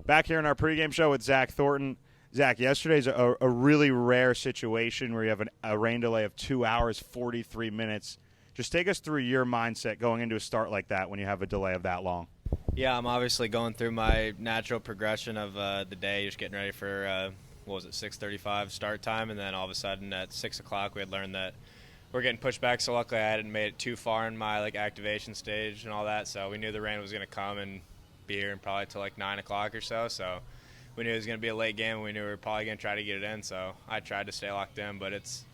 Back here in our pregame show with Zach Thornton. Zach, yesterday's a really rare situation where you have a rain delay of 2 hours, 43 minutes. Just take us through your mindset going into a start like that when you have a delay of that long. Yeah, I'm obviously going through my natural progression of the day, just getting ready for, 6:35 start time, and then all of a sudden at 6 o'clock we had learned that we're getting pushed back, so luckily I hadn't made it too far in my activation stage and all that, so we knew the rain was going to come and be here and probably till 9 o'clock or so we knew it was going to be a late game, and we knew we were probably going to try to get it in, so I tried to stay locked in, but it's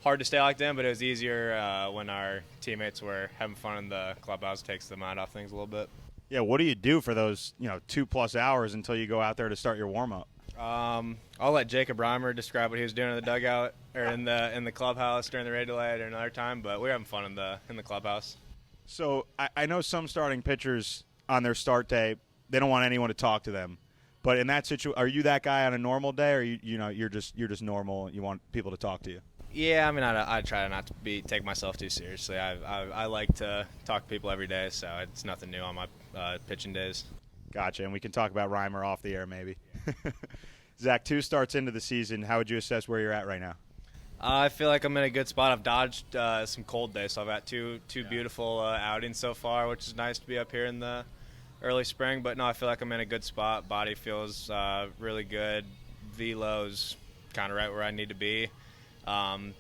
hard to stay locked in, but it was easier when our teammates were having fun in the clubhouse. Takes the mind off things a little bit. Yeah, what do you do for those 2+ hours until you go out there to start your warm-up? I'll let Jacob Reimer describe what he was doing in the dugout or in the clubhouse during the rain delay at another time, but we were having fun in the clubhouse. So I know some starting pitchers on their start day, they don't want anyone to talk to them. But in that situation, are you that guy on a normal day, or you're just normal? You want people to talk to you? Yeah, I mean, I try not to take myself too seriously. I like to talk to people every day, so it's nothing new on my pitching days. Gotcha, and we can talk about Reimer off the air maybe. Zach, 2 starts into the season. How would you assess where you're at right now? I feel like I'm in a good spot. I've dodged some cold days, so I've got two beautiful outings so far, which is nice to be up here in the early spring. But no, I feel like I'm in a good spot. Body feels really good. Velo's kind of right where I need to be.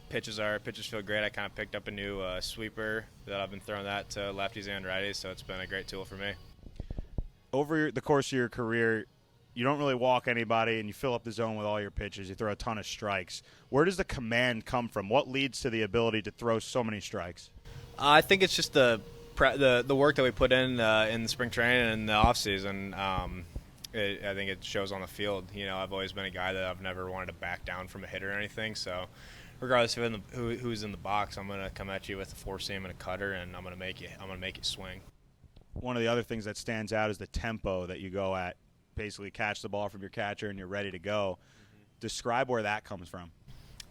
Pitches feel great. I kind of picked up a new sweeper that I've been throwing that to lefties and righties, so it's been a great tool for me. Over the course of your career, you don't really walk anybody, and you fill up the zone with all your pitches. You throw a ton of strikes. Where does the command come from? What leads to the ability to throw so many strikes? I think it's just the work that we put in the spring training and the off season. I think it shows on the field. I've always been a guy that I've never wanted to back down from a hitter or anything. So, regardless of who's in the box, I'm gonna come at you with a four seam and a cutter, and I'm gonna make it swing. One of the other things that stands out is the tempo that you go at. Basically, catch the ball from your catcher and you're ready to go. Mm-hmm. Describe where that comes from.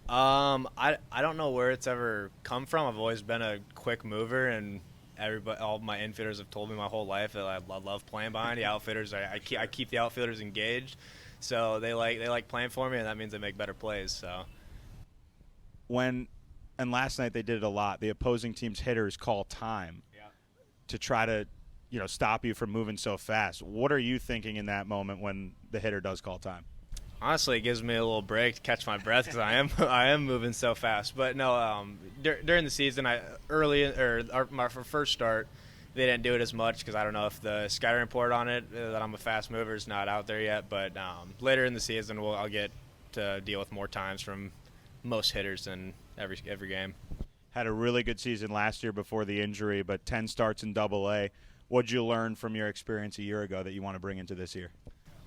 I don't know where it's ever come from. I've always been a quick mover, and all my infielders have told me my whole life that I love playing behind the outfielders. I keep the outfielders engaged, so they like playing for me, and that means they make better plays. So and last night they did it a lot. The opposing team's hitters call time to try to stop you from moving so fast. What are you thinking in that moment when the hitter does call time? Honestly, it gives me a little break to catch my breath because I am moving so fast. But no, during the season, my first start, they didn't do it as much because I don't know if the scouting report on it that I'm a fast mover is not out there yet. But later in the season, I'll get to deal with more times from most hitters in every game. Had a really good season last year before the injury, but 10 starts in Double-A. What'd you learn from your experience a year ago that you want to bring into this year?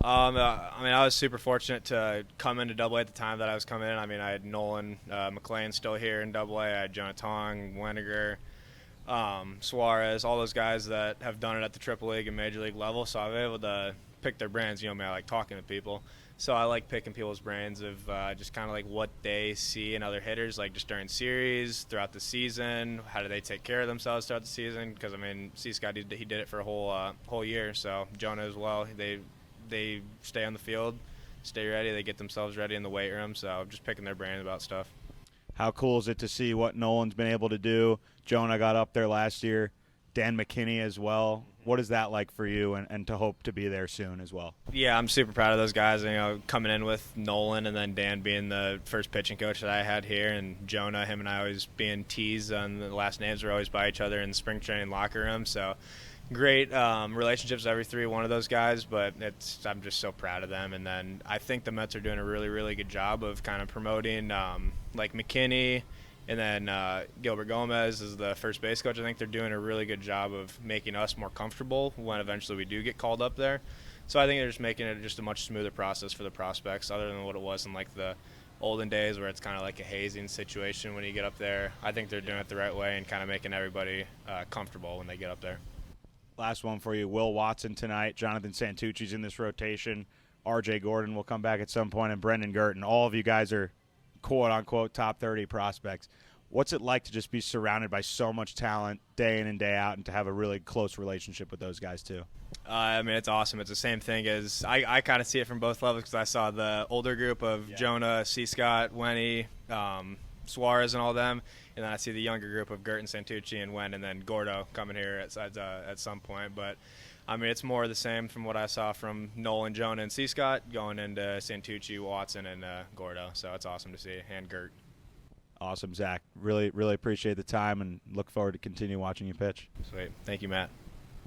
I was super fortunate to come into Double-A at the time that I was coming in. I had Nolan McLean still here in Double-A. I had Jonah Tong, Weniger, Suarez, all those guys that have done it at the Triple League and Major League level. So I've been able to pick their brains. I like talking to people. So I like picking people's brains of just kind of like what they see in other hitters, like just during series, throughout the season. How do they take care of themselves throughout the season? Because, C. Scott, he did it for a whole year. So Jonah as well, they stay on the field, stay ready. They get themselves ready in the weight room. So just picking their brain about stuff. How cool is it to see what Nolan's been able to do? Jonah got up there last year. Dan McKinney as well. What is that like for you and to hope to be there soon as well? Yeah, I'm super proud of those guys. Coming in with Nolan and then Dan being the first pitching coach that I had here, and Jonah, him and I always being teased on the last names. We're always by each other in the spring training locker room. So great relationships with every one of those guys, but I'm just so proud of them. And then I think the Mets are doing a really, really good job of kind of promoting like McKinney. And then Gilbert Gomez is the first base coach. I think they're doing a really good job of making us more comfortable when eventually we do get called up there. So I think they're just making it just a much smoother process for the prospects other than what it was in like the olden days where it's kind of like a hazing situation when you get up there. I think they're doing it the right way and kind of making everybody comfortable when they get up there. Last one for you. Will Watson tonight. Jonathan Santucci's in this rotation. R.J. Gordon will come back at some point, and Brendan Girton. All of you guys are quote-unquote top 30 prospects. What's it like to just be surrounded by so much talent day in and day out and to have a really close relationship with those guys too? I mean, it's awesome. It's the same thing as I kind of see it from both levels because I saw the older group of Jonah, C. Scott, Wenny, Suarez, and all them, and then I see the younger group of Gert and Santucci and Wen, and then Gordo coming here at some point. But I mean, it's more the same from what I saw from Nolan, Jonah, and C. Scott going into Santucci, Watson, and Gordo. So it's awesome to see, and Gert. Awesome, Zach. Really, really appreciate the time and look forward to continue watching you pitch. Sweet. Thank you, Matt.